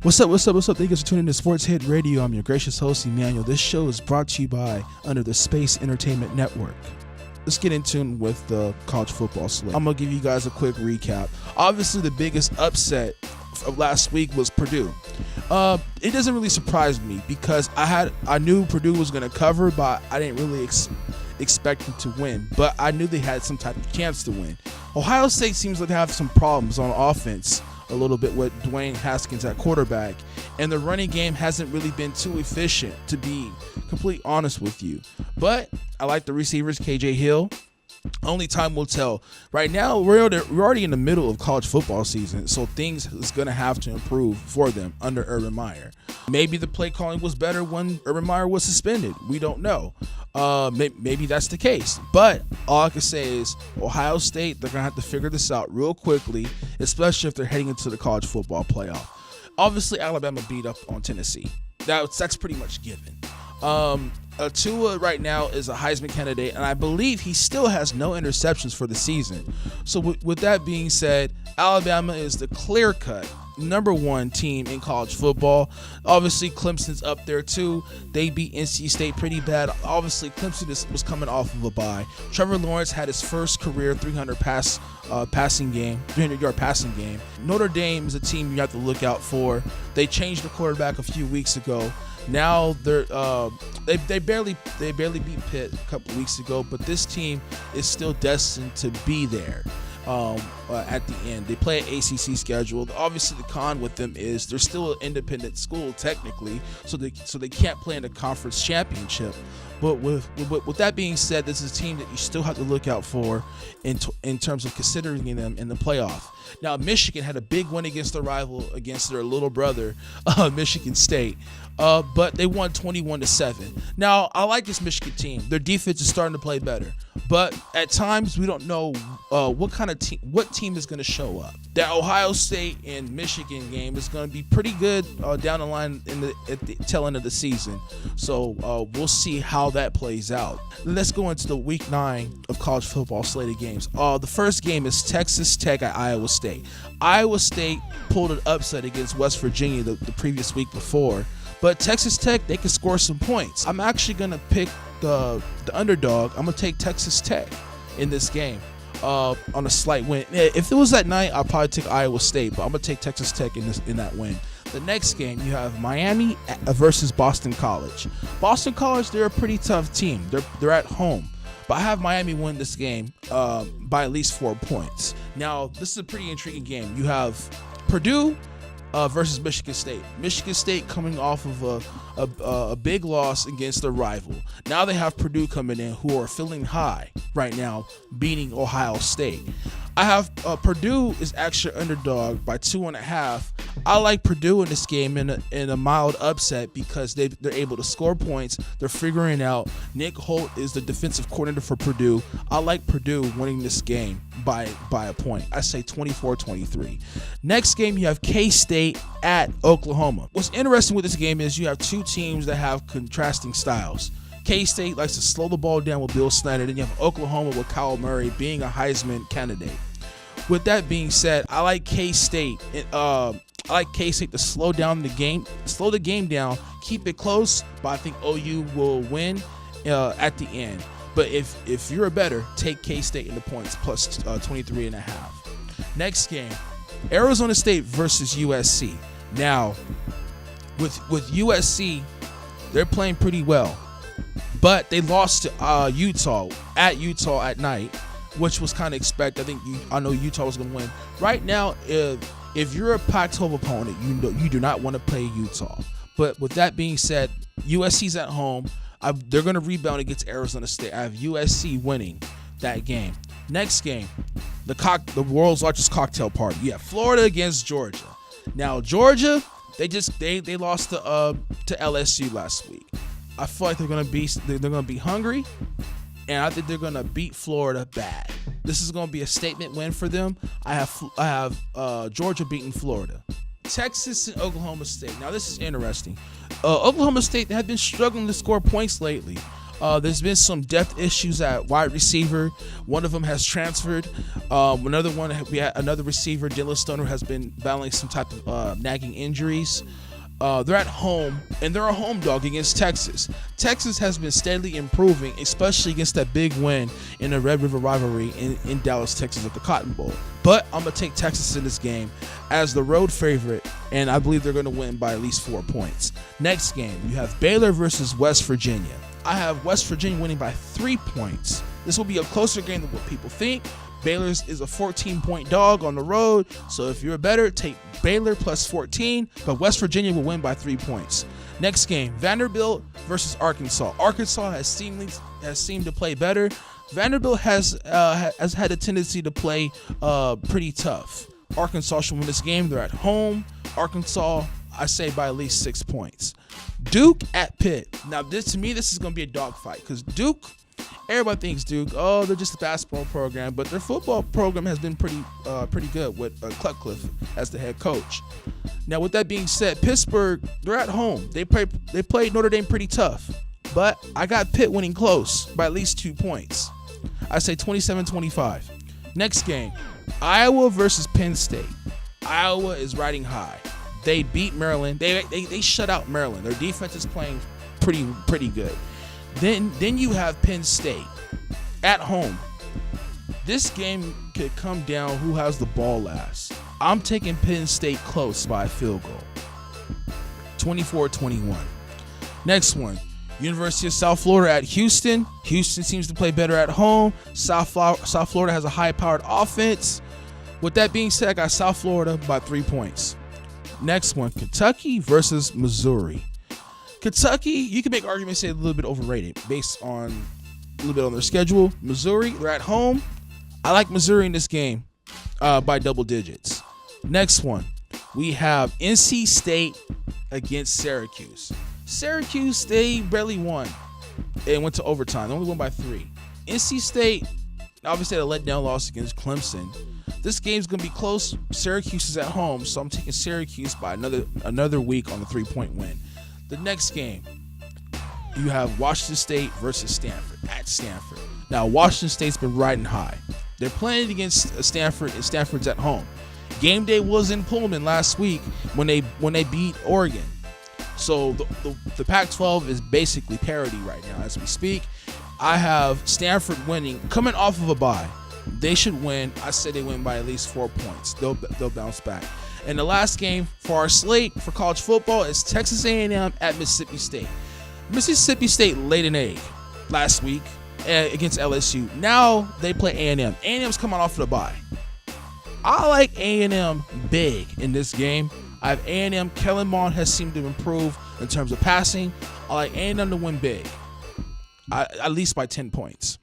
What's up? Thank you for tuning in to Sports Hit Radio. I'm your gracious host, Emmanuel. This show is brought to you by under the Space Entertainment Network. Let's get in tune with the college football slate. I'm going to give you guys a quick recap. Obviously, the biggest upset of last week was Purdue. It doesn't really surprise me because I knew Purdue was going to cover, but I didn't really expect them to win. But I knew they had some type of chance to win. Ohio State seems like they have some problems on offense a little bit with Dwayne Haskins at quarterback, and the running game hasn't really been too efficient, to be completely honest with you. But I like the receivers, KJ Hill. Only time will tell. Right now, we're already in the middle of college football season, so things is going to have to improve for them under Urban Meyer. Maybe the play calling was better when Urban Meyer was suspended. We don't know. Maybe that's the case. But all I can say is Ohio State, they're going to have to figure this out real quickly, especially if they're heading into the college football playoff. Obviously, Alabama beat up on Tennessee. That's pretty much given. Tua right now is a Heisman candidate, and I believe he still has no interceptions for the season. So with that being said, Alabama is the clear-cut number one team in college football. Obviously, Clemson's up there too. They beat NC State pretty bad. Obviously, Clemson was coming off of a bye. Trevor Lawrence had his first career 300-yard passing game. Notre Dame is a team you have to look out for. They changed the quarterback a few weeks ago. Now they barely beat Pitt a couple weeks ago, but this team is still destined to be there at the end. They play an ACC schedule. Obviously, the con with them is they're still an independent school technically, so they can't play in the conference championship. But with that being said, this is a team that you still have to look out for in terms of considering them in the playoff. Now, Michigan had a big win against their rival, against their little brother, Michigan State. But they won 21-7. Now, I like this Michigan team. Their defense is starting to play better. But at times, we don't know what team is going to show up. That Ohio State and Michigan game is going to be pretty good down the line at the tail end of the season. So we'll see how that plays out. Let's go into the Week 9 of college football slate of games. The first game is Texas Tech at Iowa State. Iowa State pulled an upset against West Virginia the previous week before. But Texas Tech, they can score some points. I'm actually going to pick the underdog. I'm going to take Texas Tech in this game on a slight win. If it was that night, I'll probably take Iowa State, but I'm going to take Texas Tech in that win. The next game, you have Miami versus Boston College. Boston College, they're a pretty tough team. They're at home. But I have Miami win this game by at least 4 points. Now, this is a pretty intriguing game. You have Purdue versus Michigan State. Michigan State coming off of a big loss against their rival. Now they have Purdue coming in, who are feeling high right now, beating Ohio State. I have Purdue is actually underdog by 2.5. I like Purdue in this game in a mild upset because they're able to score points. They're figuring out. Nick Holt is the defensive coordinator for Purdue. I like Purdue winning this game by a point. I say 24-23. Next game, you have K-State at Oklahoma. What's interesting with this game is you have two teams that have contrasting styles. K-State likes to slow the ball down with Bill Snyder. Then you have Oklahoma with Kyle Murray being a Heisman candidate. With that being said, I like K-State. To slow the game down, keep it close, but I think OU will win at the end. But if you're a better, take K-State in the points plus 23.5. Next game, Arizona State versus USC. Now, with USC, they're playing pretty well, but they lost to Utah at night, which was kind of expected. I know Utah was going to win. Right now, if you're a Pac-12 opponent, you do not want to play Utah. But with that being said, USC's at home. They're going to rebound against Arizona State. I have USC winning that game. Next game, the world's largest cocktail party. Yeah, Florida against Georgia. Now Georgia, they lost to LSU last week. I feel like they're going to be hungry, and I think they're going to beat Florida bad. This is going to be a statement win for them. I have Georgia beating Florida Texas and Oklahoma State. Now, this is interesting. Oklahoma State have been struggling to score points lately. There's been some depth issues at wide receiver. One of them has transferred. We had another receiver, Dylan Stoner, has been battling some type of nagging injuries. They're at home, and they're a home dog against Texas. Texas has been steadily improving, especially against that big win in the Red River rivalry in Dallas, Texas at the Cotton Bowl. But I'm going to take Texas in this game as the road favorite, and I believe they're going to win by at least 4 points. Next game, you have Baylor versus West Virginia. I have West Virginia winning by 3 points. This will be a closer game than what people think. Baylor is a 14-point dog on the road, so if you're better, take Baylor plus 14, but West Virginia will win by 3 points. Next game, Vanderbilt versus Arkansas. Arkansas has seemed to play better. Vanderbilt has had a tendency to play pretty tough. Arkansas should win this game. They're at home. Arkansas, I say by at least 6 points. Duke at Pitt. Now, this is going to be a dogfight because Duke, everybody thinks Duke, they're just a basketball program, but their football program has been pretty good with Cutcliffe as the head coach. Now, with that being said, Pittsburgh, they're at home. They played Notre Dame pretty tough, but I got Pitt winning close by at least 2 points. I say 27-25. Next game, Iowa versus Penn State. Iowa is riding high. They beat Maryland. They shut out Maryland. Their defense is playing pretty good. Then you have Penn State at home. This game could come down who has the ball last. I'm taking Penn State close by a field goal. 24-21. Next one, University of South Florida at Houston. Houston seems to play better at home. South Florida has a high-powered offense. With that being said, I got South Florida by 3 points. Next one, Kentucky versus Missouri. Kentucky, you can make arguments say a little bit overrated based on a little bit on their schedule. Missouri, they're at home. I like Missouri in this game by double digits. Next one, we have NC State against Syracuse. Syracuse, they barely won. It went to overtime. They only won by 3. NC State, obviously, had a letdown loss against Clemson. This game's going to be close. Syracuse is at home, so I'm taking Syracuse by another week on a 3-point win. The next game, you have Washington State versus Stanford at Stanford. Now, Washington State's been riding high. They're playing against Stanford, and Stanford's at home. Game day was in Pullman last week when they beat Oregon. So the Pac-12 is basically parity right now as we speak. I have Stanford winning, coming off of a bye. They should win. I say they win by at least 4 points. They'll bounce back. And the last game for our slate for college football is Texas A&M at Mississippi State. Mississippi State laid an egg last week against LSU. Now they play A&M. A&M's coming off of the bye. I like A&M big in this game. I have A&M. Kellen Mond has seemed to improve in terms of passing. I like A&M to win big, at least by 10 points.